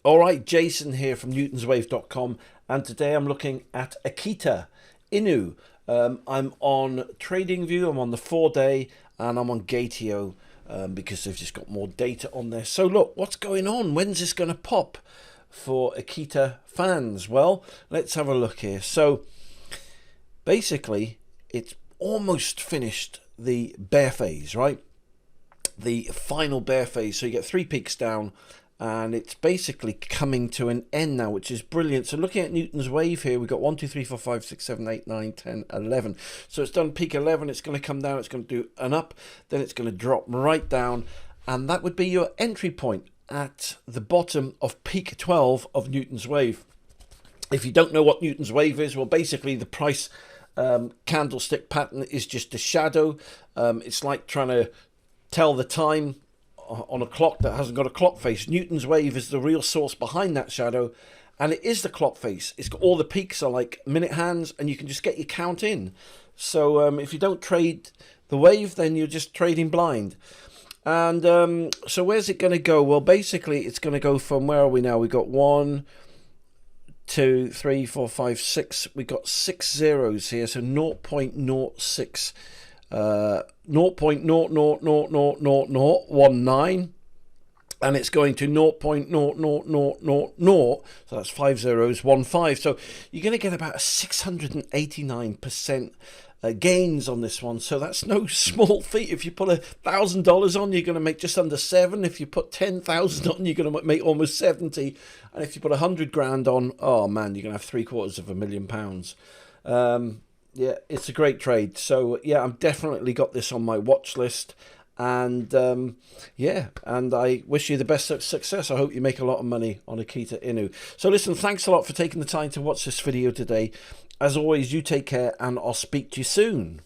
All right, Jason here from newtonswave.com, and today I'm looking at AKITA INU. I'm on TradingView, I'm on the 4-day, and I'm on Gatio because they've just got more data on there. So look, what's going on? When's this going to pop for AKITA fans? Well, let's have a look here. So basically, it's almost finished the bear phase, right? The final bear phase. So you get 3 peaks down, and it's basically coming to an end now, which is brilliant. So looking at Newton's wave here, we've got 1, 2, 3, 4, 5, 6, 7, 8, 9, 10, 11. So it's done peak 11, it's going to come down, it's going to do an up, then it's going to drop right down, and that would be your entry point at the bottom of peak 12 of Newton's wave. If you don't know what Newton's wave is, well, basically the price candlestick pattern is just a shadow. It's like trying to tell the time on a clock that hasn't got a clock face. Newton's wave is the real source behind that shadow, and it is the clock face. It's got all the peaks are like minute hands, and you can just get your count in. So if you don't trade the wave, then you're just trading blind. And so where's it going to go? Well, basically it's going to go from, where are we now? We've got 1, 2, 3, 4, 5, 6. We've got 6 zeros here, so 0.06 0.00000019, and it's going to 0.00000, so that's 5 zeros, 15. So you're going to get about a 689% gains on this one. So that's no small feat. If you put $1,000 on, you're going to make just under 7. If you put 10,000 on, you're going to make almost 70. And if you put 100 grand on, oh man, you're going to have £750,000. Yeah, it's a great trade. So yeah, I've definitely got this on my watch list, and yeah, and I wish you the best of success. I hope you make a lot of money on AKITA INU. So listen, thanks a lot for taking the time to watch this video today. As always, you take care, and I'll speak to you soon.